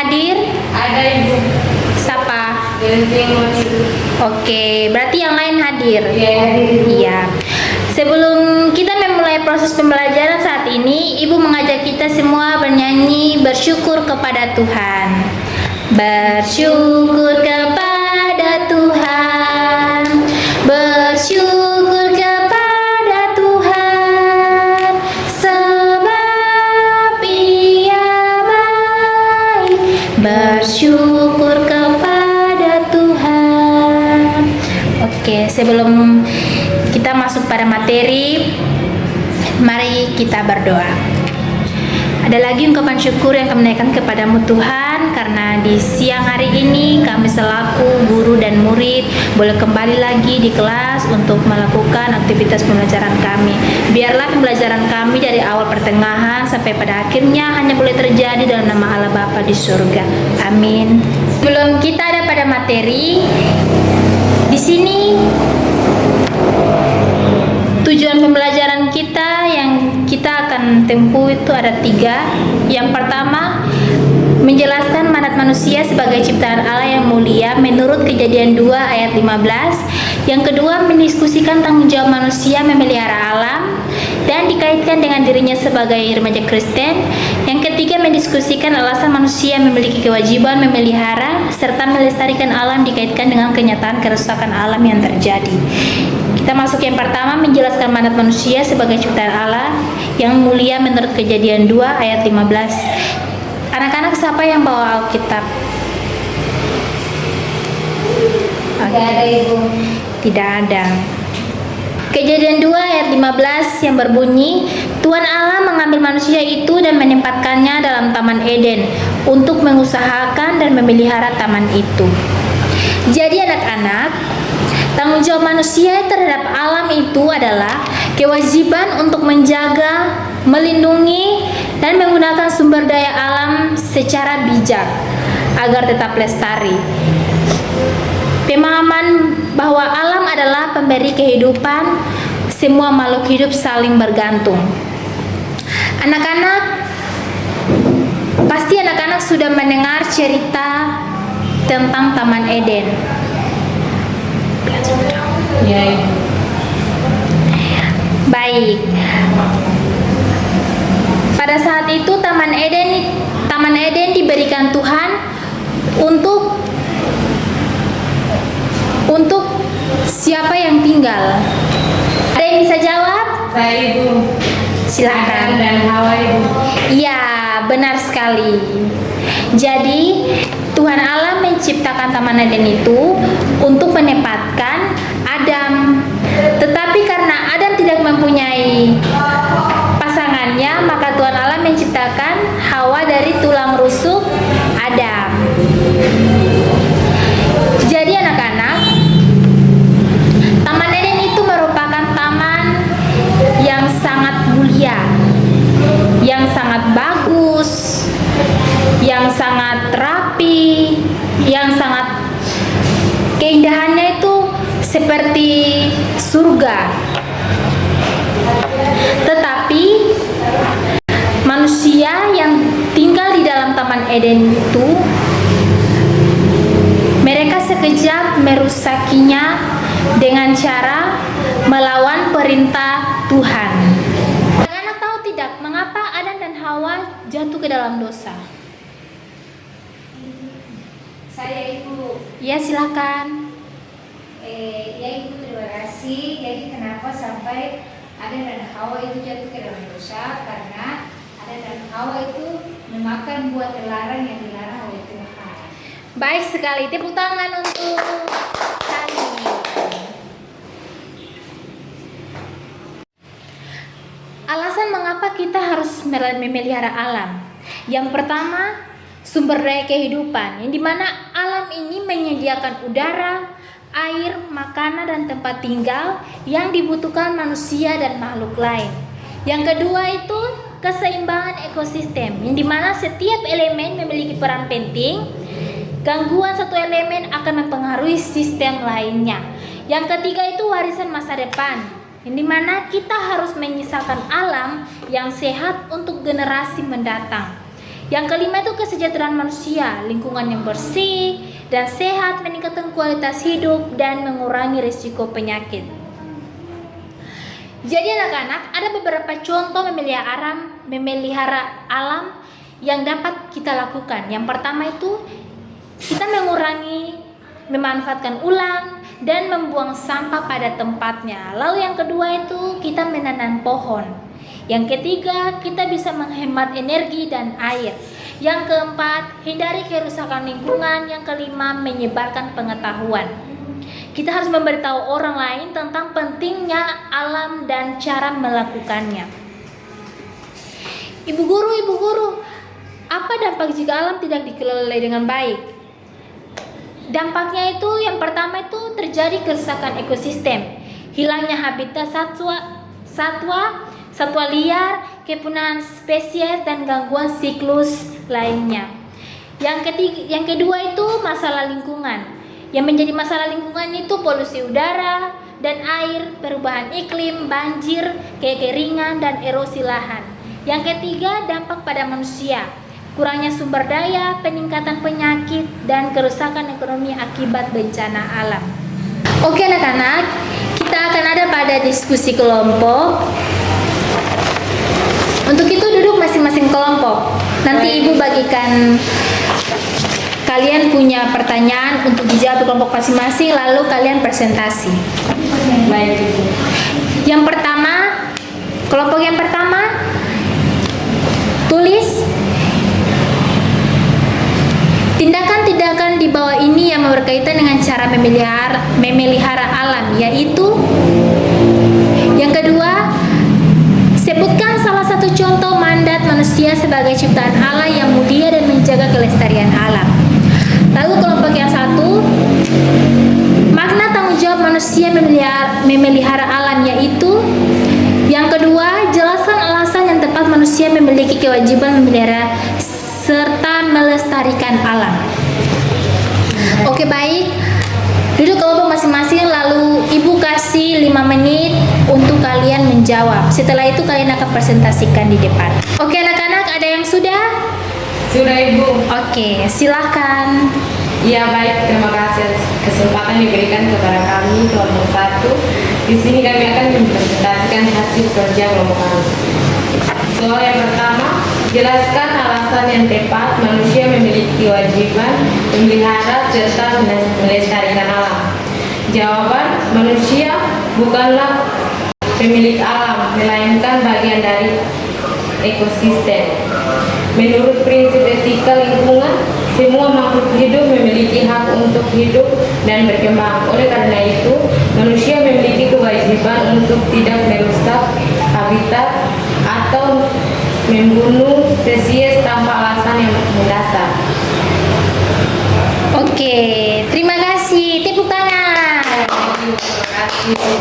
hadir? Ada Ibu. Siapa? Geleng. Oke, berarti yang lain hadir? Iya, hadir Ibu. Iya. Sebelum kita memulai proses pembelajaran saat ini, Ibu mengajak kita semua bernyanyi bersyukur kepada Tuhan. Bersyukur kepada Tuhan. Bersyukur kepada Tuhan, sebab Ia baik. Bersyukur kepada Tuhan. Oke, sebelum kita masuk pada materi, mari kita berdoa. Ada lagi ungkapan syukur yang kami naikkan kepadamu Tuhan, karena di siang hari ini kami selaku guru dan murid boleh kembali lagi di kelas untuk melakukan aktivitas pembelajaran kami. Biarlah pembelajaran kami dari awal pertengahan sampai pada akhirnya hanya boleh terjadi dalam nama Allah Bapa di surga. Amin. Sebelum kita ada pada materi, di sini tujuan pembelajaran kita yang kita akan tempuh itu ada 3. Yang pertama, menjelaskan mandat manusia sebagai ciptaan Allah yang mulia menurut Kejadian 2 ayat 15. Yang kedua, mendiskusikan tanggung jawab manusia memelihara alam dan dikaitkan dengan dirinya sebagai remaja Kristen. Yang ketiga, mendiskusikan alasan manusia memiliki kewajiban memelihara serta melestarikan alam dikaitkan dengan kenyataan kerusakan alam yang terjadi. Kita masuk yang pertama, menjelaskan mandat manusia sebagai ciptaan Allah yang mulia menurut Kejadian 2 ayat 15. Anak-anak, siapa yang bawa Alkitab? Tidak ada Ibu. Tidak ada. Kejadian 2 ayat 15 yang berbunyi, Tuhan Allah mengambil manusia itu dan menempatkannya dalam Taman Eden untuk mengusahakan dan memelihara taman itu. Jadi anak-anak, tanggung jawab manusia terhadap alam itu adalah kewajiban untuk menjaga, melindungi, dan menggunakan sumber daya alam secara bijak agar tetap lestari. Pemahaman bahwa alam adalah pemberi kehidupan, semua makhluk hidup saling bergantung. Anak-anak, pasti anak-anak sudah mendengar cerita tentang Taman Eden. Ya Ibu. Baik. Pada saat itu Taman Eden diberikan Tuhan untuk siapa yang tinggal? Ada yang bisa jawab? Saya Ibu. Silakan. Adam dan Hawa Ibu. Iya, benar sekali. Jadi Tuhan Allah menciptakan Taman Eden itu untuk menempatkan Adam. Tetapi karena Adam tidak mempunyai pasangannya, maka Tuhan Allah menciptakan Hawa dari tulang rusuk Adam. Jadi anak-anak, Taman Eden itu merupakan taman yang sangat mulia, yang sangat bagus, yang sangat rapi, yang sangat keindahannya itu seperti surga. Tetapi manusia yang tinggal di dalam Taman Eden itu, mereka sekejap merusakinya dengan cara melawan perintah Tuhan. Anak-anak tahu tidak mengapa Adam dan Hawa jatuh ke dalam dosa? Saya Ibu. Ya, silakan. Ya Ibu, terima kasih. Jadi kenapa sampai Adam dan Hawa itu jatuh ke dalam dosa? Karena Adam dan Hawa itu memakan buah terlarang yang dilarang oleh Tuhan. Baik sekali, tepuk tangan untuk kami. Alasan mengapa kita harus memelihara alam. Yang pertama, sumber daya kehidupan, yang dimana alam ini menyediakan udara, air, makanan, dan tempat tinggal yang dibutuhkan manusia dan makhluk lain. Yang kedua itu keseimbangan ekosistem, yang dimana setiap elemen memiliki peran penting. Gangguan satu elemen akan mempengaruhi sistem lainnya. Yang ketiga itu warisan masa depan, yang dimana kita harus menyisakan alam yang sehat untuk generasi mendatang. Yang kelima itu kesejahteraan manusia, lingkungan yang bersih dan sehat, meningkatkan kualitas hidup dan mengurangi risiko penyakit. Jadi anak-anak, ada beberapa contoh memelihara alam yang dapat kita lakukan. Yang pertama itu kita mengurangi memanfaatkan ulang dan membuang sampah pada tempatnya. Lalu yang kedua itu kita menanam pohon. Yang ketiga, kita bisa menghemat energi dan air. Yang keempat, hindari kerusakan lingkungan. Yang kelima, menyebarkan pengetahuan. Kita harus memberitahu orang lain tentang pentingnya alam dan cara melakukannya. Ibu guru, apa dampak jika alam tidak dikelola dengan baik? Dampaknya itu yang pertama itu terjadi kerusakan ekosistem, hilangnya habitat satwa liar, kepunahan spesies dan gangguan siklus lainnya. Yang kedua itu masalah lingkungan. Yang menjadi masalah lingkungan itu polusi udara dan air, perubahan iklim, banjir, kekeringan dan erosi lahan. Yang ketiga, dampak pada manusia. Kurangnya sumber daya, peningkatan penyakit dan kerusakan ekonomi akibat bencana alam. Oke anak-anak, kita akan ada pada diskusi kelompok. Untuk itu duduk masing-masing kelompok. Nanti Ibu bagikan, kalian punya pertanyaan untuk dijawab di kelompok masing-masing, lalu kalian presentasi. Baik, Ibu. Yang pertama, kelompok yang pertama, tulis tindakan-tindakan di bawah ini yang berkaitan dengan cara memelihara alam, yaitu yang kedua, sebutkan salah satu contoh mandat manusia sebagai ciptaan Allah yang mulia dan menjaga kelestarian alam. Lalu kelompok yang satu, makna tanggung jawab manusia memelihara alam, yaitu yang kedua, jelaskan alasan yang tepat manusia memiliki kewajiban memelihara serta melestarikan alam. Oke, baik. Duduk kelompok masing-masing, lalu Ibu kasih 5 menit untuk kalian menjawab. Setelah itu kalian akan presentasikan di depan. Oke anak-anak, ada yang sudah? Sudah, Ibu. Oke, silakan. Ya, baik. Terima kasih atas kesempatan diberikan kepada kami kelompok 1. Di sini kami akan mempresentasikan hasil kerja kelompok kami. Soal yang pertama, jelaskan alasan yang tepat manusia memiliki kewajiban memelihara serta melestarikan alam. Jawaban, manusia bukanlah pemilik alam, melainkan bagian dari ekosistem. Menurut prinsip etika lingkungan, semua makhluk hidup memiliki hak untuk hidup dan berkembang. Oleh karena itu, manusia memiliki kewajiban untuk tidak merusak habitat atau membunuh spesies tanpa alasan yang mendasar. Oke, terima kasih. Tepuk tangan.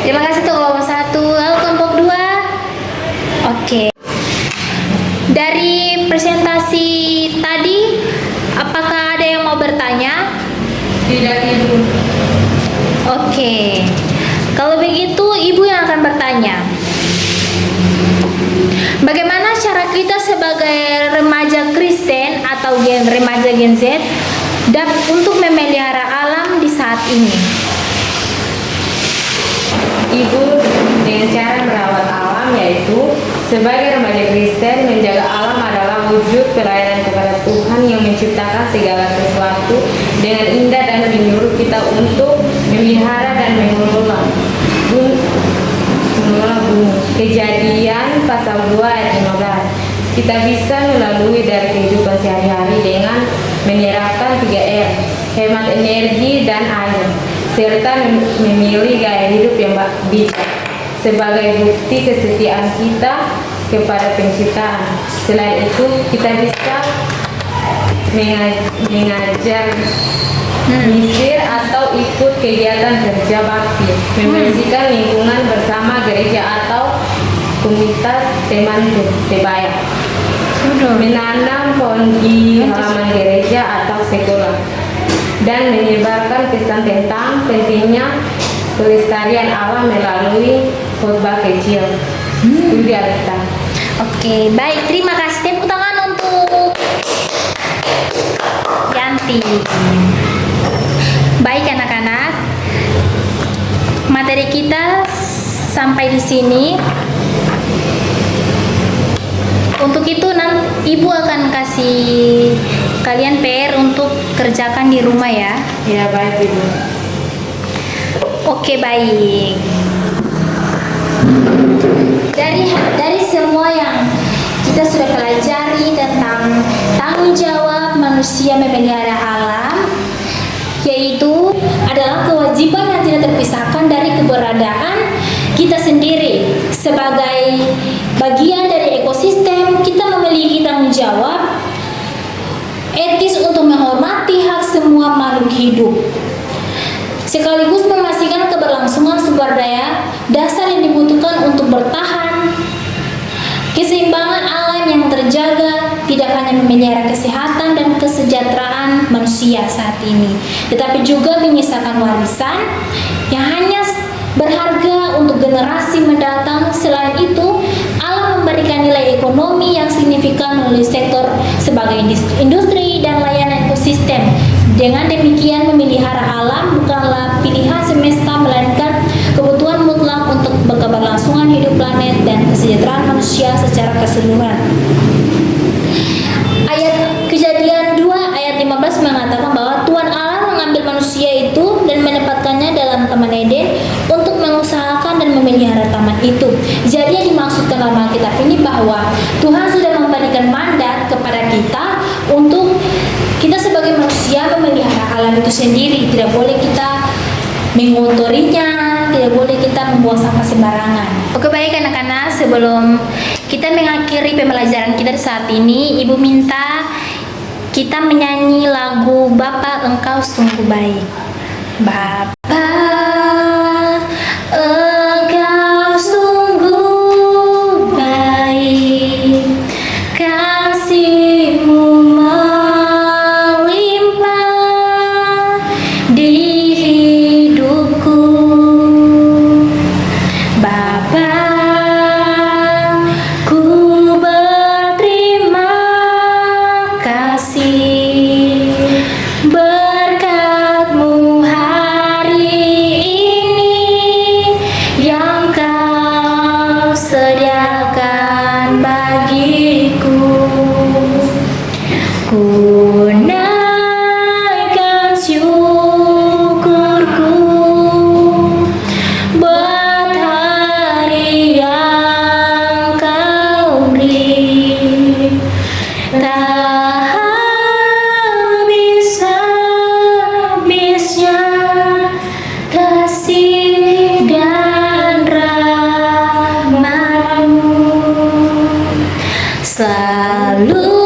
Terima kasih untuk kelompok 1. Lalu kelompok 2. Oke. Dari presentasi tadi, apakah ada yang mau bertanya? Tidak, Ibu. Oke. Kalau begitu, Ibu yang akan bertanya. Bagaimana cara kita sebagai remaja Kristen atau remaja Gen Z untuk memelihara alam di saat ini? Ibu dengan cara merawat alam, yaitu sebagai remaja Kristen, menjaga alam adalah wujud pelayanan kepada Tuhan yang menciptakan segala sesuatu dengan indah dan menyuruh kita untuk memelihara dan mengelola bumi. Kejadian pasal 2 ayat 15. Kita bisa melalui dari kehidupan sehari-hari dengan menerapkan 3R, hemat energi dan air, serta memilih gaya hidup yang bijak sebagai bukti kesetiaan kita kepada penciptaan. Selain itu, kita bisa mengajar misir atau ikut kegiatan kerja bakti, membersihkan lingkungan bersama gereja atau komunitas teman sebaya, menanam pohon di halaman gereja atau sekolah, dan menyebarkan pesan tentang pentingnya pelestarian alam melalui khotbah kecil. Studi Alkitab. Oke, baik. Terima kasih. Tepuk tangan untuk mengerti. Baik anak-anak, materi kita sampai di sini. Untuk itu nanti Ibu akan kasih kalian PR untuk kerjakan di rumah ya. Ya, baik Ibu. Oke, baik. Dari semua yang kita sudah pelajari tentang tanggung jawab manusia memelihara alam, yaitu adalah kewajiban yang tidak terpisahkan dari keberadaan kita sendiri sebagai bagian dari ekosistem. Kita memiliki tanggung jawab etis untuk menghormati hak semua makhluk hidup, sekaligus memastikan keberlangsungan sumber daya dasar yang dibutuhkan untuk bertahan. Keseimbangan alam yang terjaga tidak hanya memelihara kesehatan dan kesejahteraan manusia saat ini, tetapi juga menyisakan warisan yang hanya berharga untuk generasi mendatang. Selain itu, alam memberikan nilai ekonomi yang signifikan melalui sektor sebagai industri dan layanan ekosistem. Dengan demikian, memelihara alam bukanlah pilihan semesta, melainkan kebutuhan mutlak untuk keberlangsungan hidup planet dan kesejahteraan manusia secara keseluruhan. Ayat Kejadian 2 ayat 15 mengatakan bahwa Tuhan Allah mengambil manusia itu dan menempatkannya dalam Taman Eden untuk mengusahakan dan memelihara taman itu. Jadi yang dimaksudkan dalam Alkitab ini bahwa Tuhan sudah memberikan mandat kepada kita untuk kita sebagai manusia memelihara alam itu sendiri. Tidak boleh kita mengotorinya, tidak boleh kita membuang sampah sembarangan. Oke, baik anak-anak, sebelum kita mengakhiri pembelajaran kita saat ini, Ibu minta kita menyanyi lagu Bapa Engkau Sungguh Baik. Bapa Engkau sungguh baik, kasih-Mu melimpah di hidupku. Bapa, ku berterima kasih berkat-Mu hari ini yang Kau sediakan bagiku. Ku naikkan syukurku buat hari yang Kau beri. Tak habis-habisnya kasih dan rahmat-Mu, selalu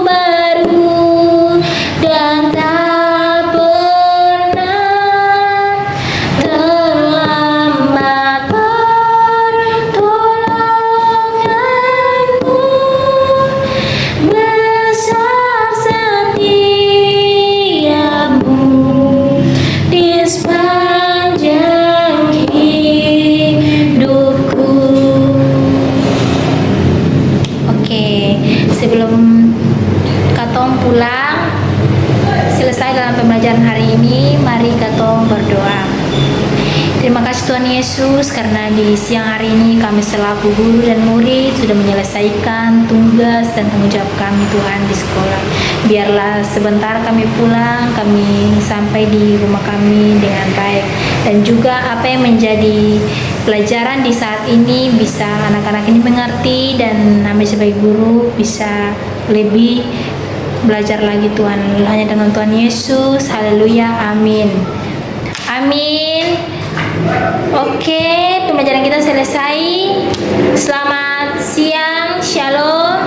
baru dan tak pernah terlambat pertolongan-Mu. Besar setiap-Mu di sepanjang hidupku. Oke, sebelum katong pulang selesai dalam pembelajaran hari ini, mari katong berdoa. Terima kasih Tuhan Yesus karena di siang hari ini kami selaku guru dan murid sudah menyelesaikan tugas dan tanggung jawab kami Tuhan di sekolah. Biarlah sebentar kami pulang, kami sampai di rumah kami dengan baik, dan juga apa yang menjadi pelajaran di saat ini bisa anak-anak ini mengerti, dan kami sebagai guru bisa lebih belajar lagi Tuhan. Hanya dengan Tuhan Yesus, haleluya, amin. Amin. Oke, pembelajaran kita selesai. Selamat siang, shalom.